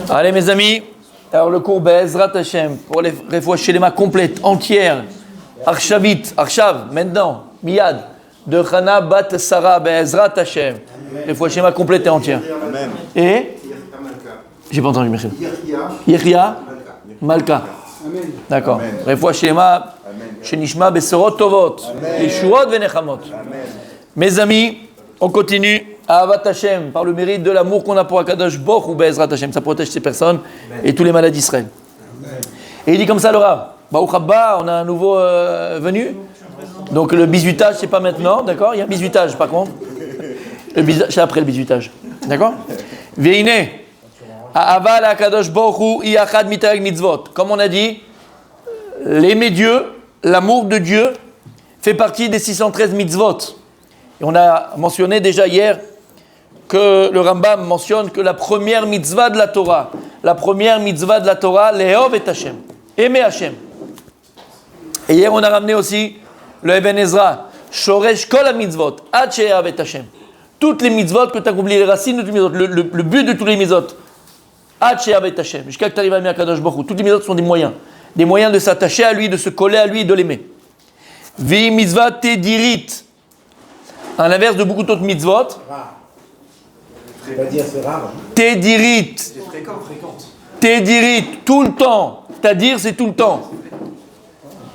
Allez mes amis, alors le cours Be'ezrat Hashem pour les Refoua Shelema complète, entière, Arshav, maintenant, Miyad, de Chana Bat Sarah Be'ezrat Hashem, Refoua Shelema complète et entière. Amen. Et j'ai pas entendu, merci. Yechia Malka. D'accord. Refoua Shelema, Shenishma Besorot Tovot, Yeshuot Venechamot. Mes amis, on continue. Ahavat Hashem, par le mérite de l'amour qu'on a pour Akadosh Baruch Hu Be'ezrat Hashem, ça protège ces personnes et tous les malades d'Israël. Et il dit comme ça le Rav, Baruch Haba, on a un nouveau venu. Donc le bisutage, c'est pas maintenant, d'accord? Il y a un bisutage par contre. Le bisutage, c'est après le bisutage, d'accord? Veine, Ahavat la Akadosh Baruch Hu Iachad Mitareg Mitzvot. Comme on a dit, l'aimer Dieu, l'amour de Dieu, fait partie des 613 mitzvot. Et on a mentionné déjà hier que le Rambam mentionne que la première mitzvah de la Torah, Le'ov et Hashem, aimer Hashem. Et hier on a ramené aussi le Eben Ezra, Shoresh Kol HaMitzvot, Ad She'ehav et Hashem. Toutes les mitzvot que tu as accompli, les racines de toutes les mitzvot, le but de toutes les mitzvot, Ad She'ehav et Hashem, jusqu'à que tu arrives à aimer Akadosh Baruch Hu. Toutes les mitzvot sont des moyens de s'attacher à lui, de se coller à lui et de l'aimer. Vi mitzvah Tedirit. À l'inverse de beaucoup d'autres mitzvot, Tedirit, tout le temps. Tadir, c'est tout le temps.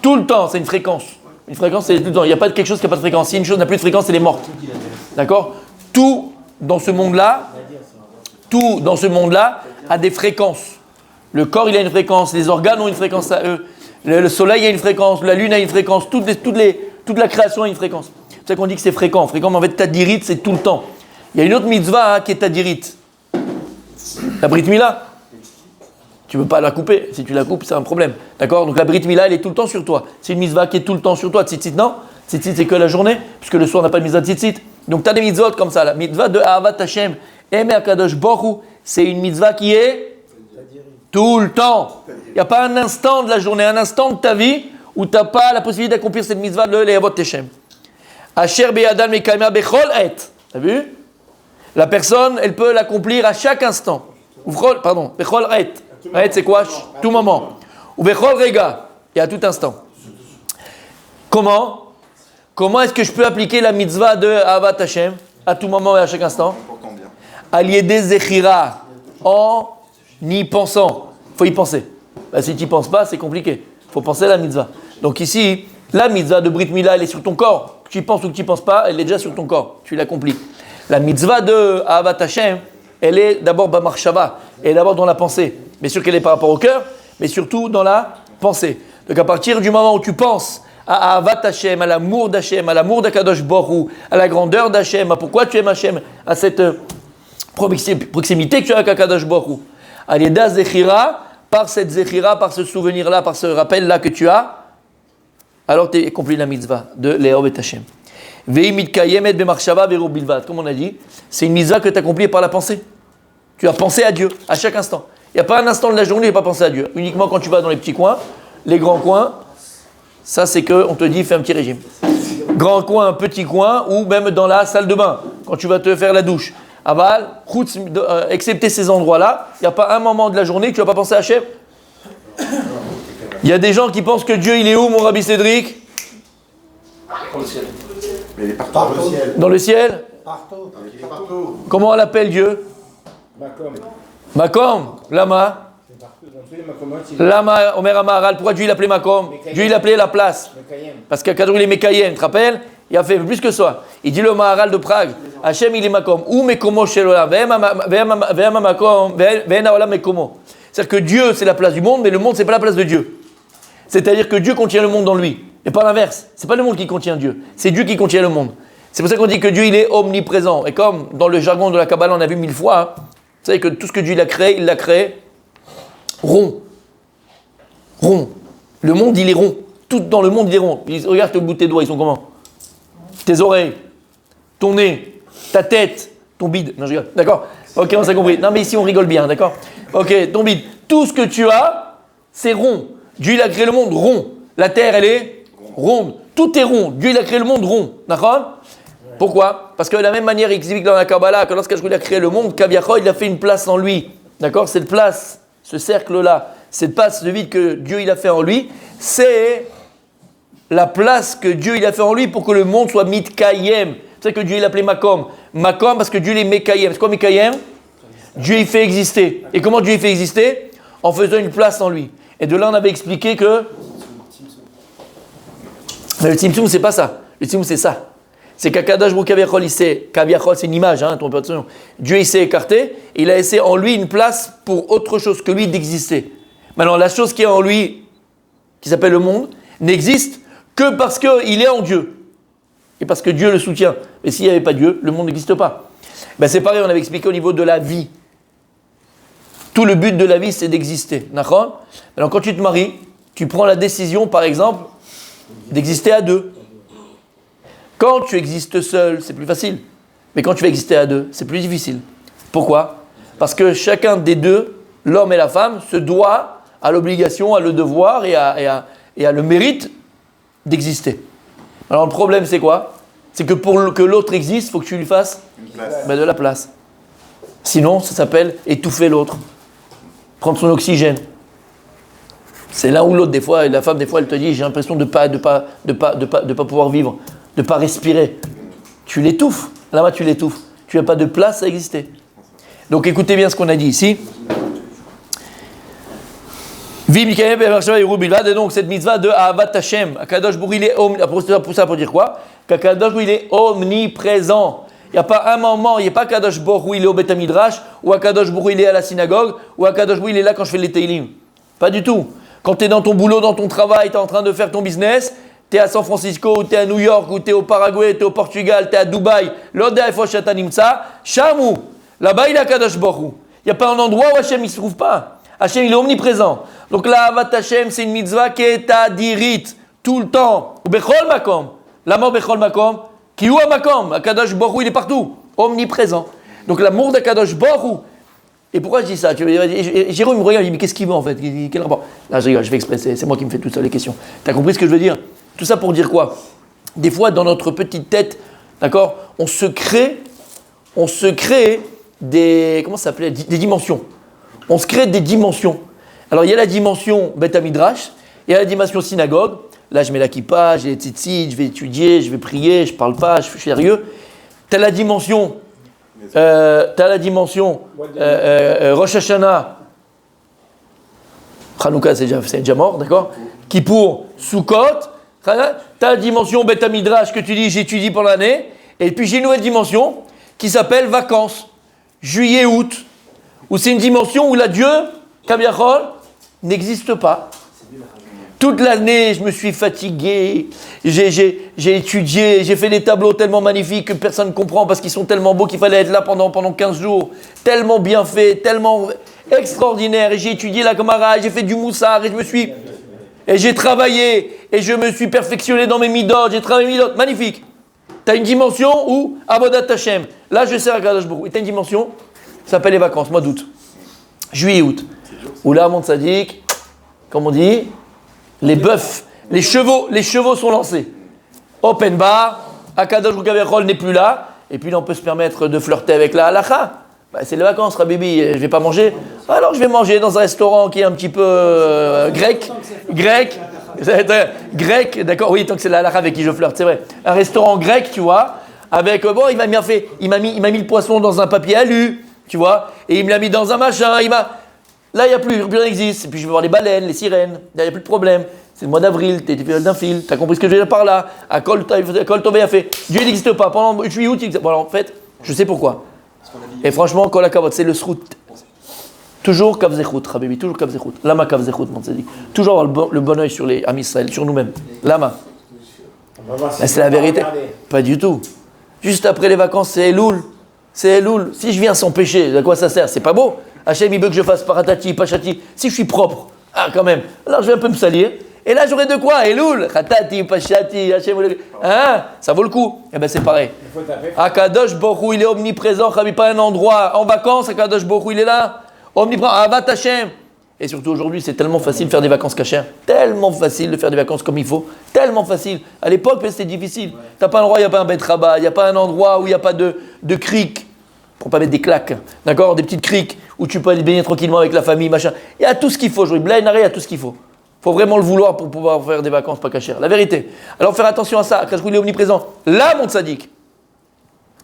Tout le temps, c'est une fréquence. Une fréquence, c'est tout le temps. Il n'y a pas de quelque chose qui n'a pas de fréquence. Si une chose n'a plus de fréquence, elle est morte. D'accord? Tout dans ce monde-là a des fréquences. Le corps, il a une fréquence. Les organes ont une fréquence à eux. Le soleil a une fréquence. La lune a une fréquence. Toute la création a une fréquence. C'est ça qu'on dit que c'est fréquent. Fréquent, mais en fait, tadirit, c'est tout le temps. Il y a une autre mitzvah qui est tadirit. La Brit Mila. Tu ne peux pas la couper. Si tu la coupes, c'est un problème. D'accord? Donc la Brit Mila, elle est tout le temps sur toi. C'est une mitzvah qui est tout le temps sur toi. Tzitzit, non? Tzitzit, c'est que la journée, puisque le soir, on n'a pas de mitzvah tzitzit. Donc tu as des mitzvot comme ça. La mitzvah de Ahavat Hashem, aimer Akadosh Baruch Hu, c'est une mitzvah qui est tout le temps. Il n'y a pas un instant de la journée, un instant de ta vie où tu n'as pas la possibilité d'accomplir cette mitzvah de Le'avot Hashem. Asher beyadam mekayma bechol et. T'as vu? La personne, elle peut l'accomplir à chaque instant. Bechol et. Et c'est quoi? Tout moment. Ou bechol rega. Et à tout instant. Comment est-ce que je peux appliquer la mitzvah de Ahavat Hashem à tout moment et à chaque instant? Aliédé zechira. En y pensant. Il faut y penser. Si tu n'y penses pas, c'est compliqué. Il faut penser à la mitzvah. Donc ici, la mitzvah de Brit Mila, elle est sur ton corps. Que tu y penses ou que tu n'y penses pas, elle est déjà sur ton corps. Tu l'accomplis. La mitzvah de Ahavat Hashem, elle est d'abord Bamarshava. Elle est d'abord dans la pensée. Bien sûr qu'elle est par rapport au cœur, mais surtout dans la pensée. Donc à partir du moment où tu penses à Ahavat Hashem, à l'amour d'Hashem, à l'amour d'Akadosh Baruch Hu, à la grandeur d'Hashem, à pourquoi tu aimes Hashem, à cette proximité que tu as avec Akadosh Baruch Hu. Aliéda Zechira, par cette Zechira, par ce souvenir-là, par ce rappel-là que tu as, alors tu as accompli la mitzvah de Le'ov et Hashem. Comme on a dit, c'est une mitzvah que tu as accomplie par la pensée. Tu as pensé à Dieu à chaque instant. Il n'y a pas un instant de la journée où tu n'as pas pensé à Dieu. Uniquement quand tu vas dans les petits coins, les grands coins, ça c'est qu'on te dit fais un petit régime. Grand coin, petit coin, ou même dans la salle de bain, quand tu vas te faire la douche. Aval, excepté ces endroits-là, il n'y a pas un moment de la journée que tu ne vas pas penser à Hachem. Il y a des gens qui pensent que Dieu il est où, mon Rabbi Cédric? Dans le ciel. Mais il est partout. Dans le ciel? Partout. Il est partout. Comment on l'appelle Dieu? Makom. Lama. Lama, Omer Amaharal. Pourquoi Dieu il l'appelait Makom? Dieu il l'appelait la place. Parce qu'Akadosh il est Mekayem, tu te rappelles? Il a fait plus que ça. Il dit le Maharal de Prague. Hachem il est Makom. Ou Mekomo Shelola. Ve'ema Makom. Ve'ena Olam Mekomo. C'est-à-dire que Dieu c'est la place du monde, mais le monde c'est pas la place de Dieu. C'est-à-dire que Dieu contient le monde dans lui. Et pas l'inverse. C'est pas le monde qui contient Dieu. C'est Dieu qui contient le monde. C'est pour ça qu'on dit que Dieu il est omniprésent. Et comme dans le jargon de la Kabbalah on a vu 1000 fois, vous savez que tout ce que Dieu il l'a créé rond. Rond. Le monde il est rond. Tout dans le monde il est rond. Regarde le bout de tes doigts, ils sont comment? Tes oreilles, ton nez, ta tête, ton bide. Non je rigole. D'accord? Ok, on s'est compris. Non mais ici on rigole bien, d'accord? Ok, ton bide. Tout ce que tu as, c'est rond. Dieu il a créé le monde rond. La terre elle est ronde. Tout est rond. Dieu il a créé le monde rond. D'accord? Pourquoi? Parce que de la même manière, il explique dans la Kabbalah que lorsqu'Hachem a créé le monde, Kaviachol, il a fait une place en lui. d'accord, cette place, ce cercle-là, cette place de vide que Dieu il a fait en lui, c'est la place que Dieu il a fait en lui pour que le monde soit mitkayem. C'est ça que Dieu il appelait Makom. Makom parce que Dieu il est Mekayem. C'est quoi Mekayem? Dieu il fait exister. Et comment Dieu il fait exister? En faisant une place en lui. Et de là on avait expliqué que... Mais le Tzimtzum c'est pas ça. Le Tzimtzum c'est ça. C'est qu'Akadosh Baruch Hu, il s'est... Kaviachol c'est une image, hein, Dieu il s'est écarté. Et il a laissé en lui une place pour autre chose que lui d'exister. Maintenant la chose qui est en lui, qui s'appelle le monde, n'existe que parce qu'il est en Dieu. Et parce que Dieu le soutient. Mais s'il n'y avait pas Dieu, le monde n'existe pas. Ben c'est pareil, on avait expliqué au niveau de la vie. Tout le but de la vie, c'est d'exister. D'accord ? Alors quand tu te maries, tu prends la décision, par exemple, d'exister à deux. Quand tu existes seul, c'est plus facile. Mais quand tu vas exister à deux, c'est plus difficile. Pourquoi ? Parce que chacun des deux, l'homme et la femme, se doit à l'obligation, à le devoir et à le mérite d'exister. Alors le problème c'est quoi? C'est que pour que l'autre existe, il faut que tu lui fasses de la place. Sinon, ça s'appelle étouffer l'autre. Prendre son oxygène. C'est l'un ou l'autre. Des fois, la femme, des fois, elle te dit, j'ai l'impression de pas pouvoir vivre, de ne pas respirer. Tu l'étouffes. Là-bas, tu l'étouffes. Tu n'as pas de place à exister. Donc écoutez bien ce qu'on a dit ici. Et donc cette mitzvah de Ahavat Hashem, Akadosh Baruch Hu, il est pour ça pour dire quoi? Qu'Akadosh Baruch Hu, il est omniprésent. Il n'y a pas un moment, il n'y a pas Akadosh Baruch Hu, il est au Beth Midrash, ou Akadosh Baruch Hu, il est à la synagogue, ou Akadosh Baruch Hu, il est là quand je fais les Teilim. Pas du tout. Quand tu es dans ton boulot, dans ton travail, tu es en train de faire ton business, tu es à San Francisco, ou tu es à New York, ou tu es au Paraguay, tu es au Portugal, tu es à Dubaï, l'Odeh Foshatanimsa, Shamou, là-bas il est Akadosh Baruch Hu. Il n'y a pas un endroit où Hashem ne se trouve pas. Hashem, il est omniprésent. Donc la Ahavat Hashem, c'est une mitzvah qui est à dirit, tout le temps. Ou Bechol Makom. L'amour Bechol Makom. Ki ou Makom. Akadosh Baruch Hu, il est partout. Omniprésent. Donc l'amour d'Akadosh Baruch Hu. Et pourquoi je dis ça? Jérôme me regarde, il dit, mais qu'est-ce qu'il veut en fait? Quel rapport? Là, je rigole, je fais exprès, c'est moi qui me fais tout ça les questions. Tu as compris ce que je veux dire? Tout ça pour dire quoi? Des fois, dans notre petite tête, d'accord, on se crée des, comment ça s'appelait? Des dimensions. On se crée des dimensions. Alors, il y a la dimension Beth Midrash, il y a la dimension synagogue. Là, je mets la kippa, j'ai les tzitzit, je vais étudier, je vais prier, je parle pas, je suis sérieux. Tu as la dimension, Rosh Hashanah, Hanouka, c'est déjà mort, d'accord? Kippour, Sukkot. Tu as la dimension Beth Midrash que tu dis, j'étudie pendant l'année. Et puis, j'ai une nouvelle dimension qui s'appelle vacances, juillet-août. Où c'est une dimension où la Dieu, Kaviachol, n'existe pas. Toute l'année, je me suis fatigué, j'ai étudié, j'ai fait des tableaux tellement magnifiques que personne ne comprend parce qu'ils sont tellement beaux qu'il fallait être là pendant 15 jours. Tellement bien fait, tellement extraordinaire. Et j'ai étudié la Gemara, j'ai fait du moussard et j'ai travaillé et je me suis perfectionné dans mes midot, j'ai travaillé mes midot, magnifique. Tu as une dimension où, Avodat Hashem, là je sers à Kadosh Baruch Hu. Et tu as une dimension, ça s'appelle les vacances, mois d'août, juillet-août. Où là, mon tzaddik, comme on dit, les bœufs, les chevaux sont lancés. Open bar, Akadosh Baruch Hu n'est plus là, et puis là on peut se permettre de flirter avec la halakha. Bah, c'est les vacances, Rabibi, je vais pas manger. Alors je vais manger dans un restaurant qui est un petit peu grec, d'accord, oui, tant que c'est la halakha avec qui je flirte, c'est vrai. Un restaurant grec, tu vois, avec, bon, il m'a mis le poisson dans un papier alu, tu vois, et il me l'a mis dans un machin, là, il n'y a plus rien n'existe. Et puis je vais voir les baleines, les sirènes, il n'y a plus de problème. C'est le mois d'avril, tu es d'un fil, tu as compris ce que je veux dire par là. À Kol Tové a fait. Dieu n'existe pas. Pendant juillet, août, il existe. Bon, alors, en fait, je sais pourquoi. Et franchement, Kol Hakavod, c'est le srout. Toujours Kavzechut, Habibi, toujours Kavzechut. Lama Kavzechut, mon tzaddik. Toujours avoir le bon oeil sur les Am Israël, sur nous-mêmes. Lama. C'est la vérité. Pas du tout. Juste après les vacances, c'est Elul. C'est Elul. Si je viens sans péché, à quoi ça sert? C'est pas beau. Hachem, il veut que je fasse paratati, pachati. Si je suis propre, quand même. Alors je vais un peu me salir. Et là, j'aurai de quoi? Elul, khatati, pachati, Hachem. Hein? Ça vaut le coup. Eh bien, c'est pareil. Akadosh Baruch Hu, il est omniprésent. Pas un endroit en vacances. Akadosh Baruch Hu, il est là. Omniprésent. Avat Hachem. Et surtout aujourd'hui, c'est tellement facile de faire des vacances cachères. Tellement facile de faire des vacances comme il faut. Tellement facile. À l'époque, c'était difficile. T'as pas un endroit, il n'y a pas un bet rabat. Il n'y a pas un endroit où il n'y a pas de crique. Pour pas mettre des claques, d'accord, des petites criques, où tu peux aller baigner tranquillement avec la famille, machin. Il y a tout ce qu'il faut, il y a tout ce qu'il faut. Il faut vraiment le vouloir pour pouvoir faire des vacances pas cachères. La vérité. Alors faire attention à ça, Akadosh Baruch Hu, il est omniprésent. Là, mon tzaddik,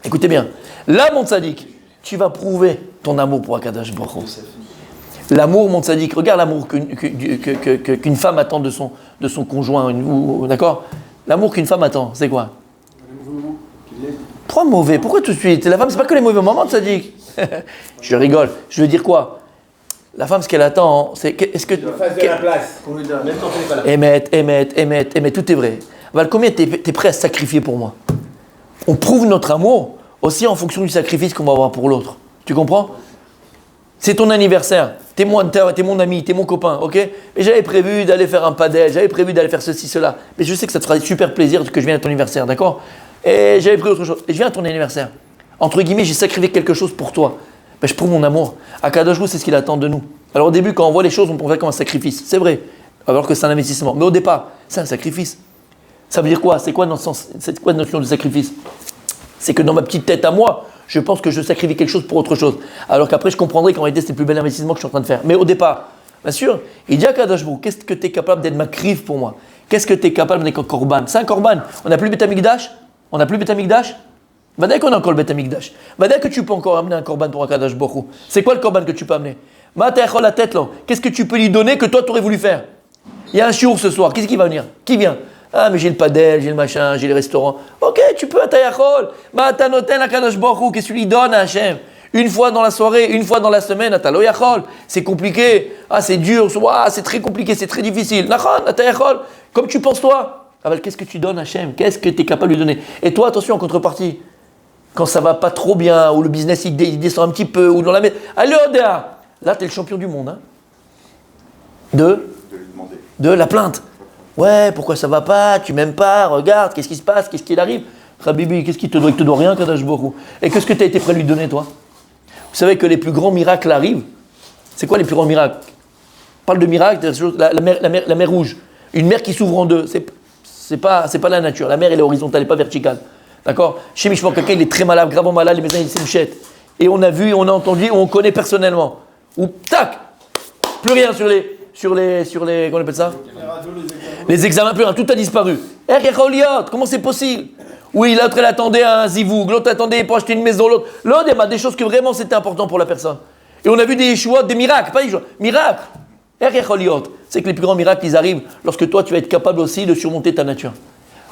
écoutez bien, là, mon tzaddik, tu vas prouver ton amour pour Akadosh Baruch Hu. L'amour, mon tzaddik, regarde l'amour qu'une femme attend de son conjoint, d'accord? L'amour qu'une femme attend, c'est quoi? Trois mauvais, pourquoi tout de suite? La femme, c'est pas que les mauvais moments, tzaddik. Je rigole, je veux dire quoi? La femme, ce qu'elle attend, c'est est-ce que de la place qu'on lui donne, même quand on n'est pas là. Émet, tout est vrai. Val, combien tu es prêt à se sacrifier pour moi? On prouve notre amour aussi en fonction du sacrifice qu'on va avoir pour l'autre. Tu comprends? C'est ton anniversaire, t'es mon ami, t'es mon copain, ok? Et j'avais prévu d'aller faire un padel, j'avais prévu d'aller faire ceci, cela. Mais je sais que ça te fera super plaisir que je vienne à ton anniversaire, d'accord? Et j'avais pris autre chose. Et je viens à ton anniversaire. Entre guillemets, j'ai sacrifié quelque chose pour toi. Ben, je prouve mon amour. Akadosh Baruch Hu, c'est ce qu'il attend de nous. Alors au début, quand on voit les choses, on pourrait comme un sacrifice. C'est vrai, alors que c'est un investissement. Mais au départ, c'est un sacrifice. Ça veut dire quoi? C'est quoi la notion de sacrifice? C'est que dans ma petite tête à moi, je pense que je sacrifie quelque chose pour autre chose. Alors qu'après, je comprendrai qu'en réalité, c'est le plus bel investissement que je suis en train de faire. Mais au départ, bien sûr, il dit à Akadosh Baruch Hu, qu'est-ce que tu es capable d'être makriv pour moi? Qu'est-ce que tu es capable d'être un korban? C'est un korban. On n'a plus Beth Amikdash? On n'a plus Beth Amikdash? Va dire qu'on a encore le Beth Amikdash. Va dire que tu peux encore amener un korban pour Akadosh Baruch Hu. C'est quoi le korban que tu peux amener? Mata'echol la tête là. Qu'est-ce que tu peux lui donner que toi tu aurais voulu faire? Il y a un shiur ce soir. Qu'est-ce qui va venir? Qui vient? Ah, mais j'ai le padel, j'ai le machin, j'ai les restaurants. Ok, tu peux Mata'echol. Mata'noten Akadosh Baruch Hu. Qu'est-ce que tu lui donnes à Hachem? Une fois dans la soirée, une fois dans la semaine, Ataloyachol. C'est compliqué. Ah, c'est dur. Ah, c'est très compliqué, c'est très difficile. Nachon, Mata'echol. Comme tu penses toi. Ah, ben, qu'est-ce que tu donnes à Hachem? Qu'est-ce que tu es capable de lui donner? Et toi, attention en contrepartie. Quand ça va pas trop bien, ou le business il descend un petit peu, ou dans la merde. Allez, Odea! Là, tu es le champion du monde. Hein. De la plainte. Ouais, pourquoi ça va pas? Tu m'aimes pas? Regarde, qu'est-ce qui se passe? Qu'est-ce qui arrive? Habibi, qu'est-ce qu'il te doit? Il te doit rien, Kadosh Baruch Hu. Et qu'est-ce que tu as été prêt à lui donner, toi? Vous savez que les plus grands miracles arrivent. C'est quoi les plus grands miracles? On parle de miracles, la mer rouge. Une mer qui s'ouvre en deux. C'est pas la nature. La mer, elle est horizontale, elle n'est pas verticale. D'accord? Chez Mishmor, quelqu'un, il est très malade, gravement malade, les médecins, ils s'émouchettent. Et on a vu, on a entendu, on connaît personnellement. Ou tac! Plus rien sur les, comment on appelle ça? Les examens, plus rien, tout a disparu. Comment c'est possible? Oui, l'autre, elle attendait un zivoug, l'autre attendait pour acheter une maison, l'autre, il y a des choses que vraiment c'était important pour la personne. Et on a vu des Yeshua, des miracles, pas des Yeshua, miracles. C'est que les plus grands miracles, ils arrivent lorsque toi, tu vas être capable aussi de surmonter ta nature.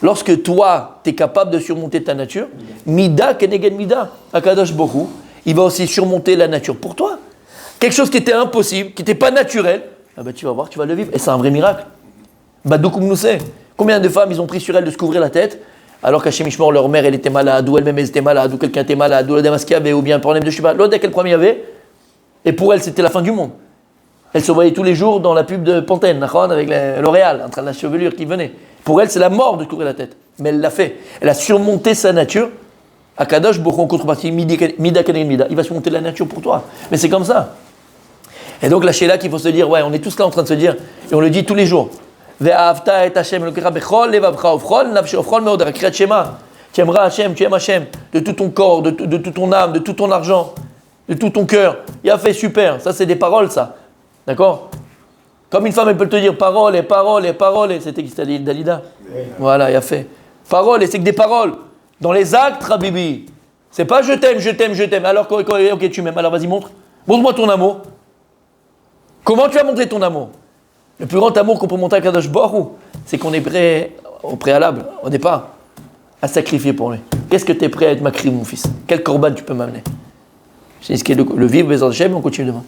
Lorsque toi, tu es capable de surmonter ta nature, Mida keneged Mida, Akadosh Baruch Hu, il va aussi surmonter la nature pour toi. Quelque chose qui était impossible, qui n'était pas naturel, ah ben tu vas voir, tu vas le vivre. Et c'est un vrai miracle. Badokoum nous sait. Combien de femmes, ils ont pris sur elles de se couvrir la tête, alors qu'à Shem Mishmor, leur mère, elle était malade, ou elle-même, elle était malade, ou quelqu'un était malade, ou le Damaski avait, ou bien un problème de Shiva. L'autre, quel problème il y avait? Et pour elle, c'était la fin du monde. Elle se voyait tous les jours dans la pub de Pantene, avec L'Oréal, en train de la chevelure qui venait. Pour elle, c'est la mort de couvrir la tête. Mais elle l'a fait. Elle a surmonté sa nature. Akadosh Baruch Hu en contrepartie, Mida Keneged Mida. Il va surmonter la nature pour toi. Mais c'est comme ça. Et donc, là, c'est là qu'il faut se dire, ouais, on est tous là en train de se dire, et on le dit tous les jours. Ve'ahavta et Hashem Elokecha bechol levavcha ufchol nafshe ufchol meod kriyat shema. Tu aimeras Hashem, tu aimes Hashem de tout ton corps, de toute ton âme, de tout ton argent, de tout ton cœur. Il a fait super. Ça, c'est des paroles, ça. D'accord? Comme une femme, elle peut te dire paroles et paroles et paroles. Et c'était qui c'était Dalida? Oui. Voilà, il a fait. Paroles, et c'est que des paroles. Dans les actes, Habibi. C'est pas je t'aime, je t'aime, je t'aime. Alors, ok, tu m'aimes. Alors, vas-y, montre. Montre-moi ton amour. Comment tu as montré ton amour? Le plus grand amour qu'on peut montrer à Kadosh Baruch Hu, c'est qu'on est prêt, au préalable, au départ, à sacrifier pour lui. Qu'est-ce que tu es prêt à être makri, mon fils? Quel korban tu peux m'amener? C'est ce qui est le vivre, Bézard Hashem, on continue demain.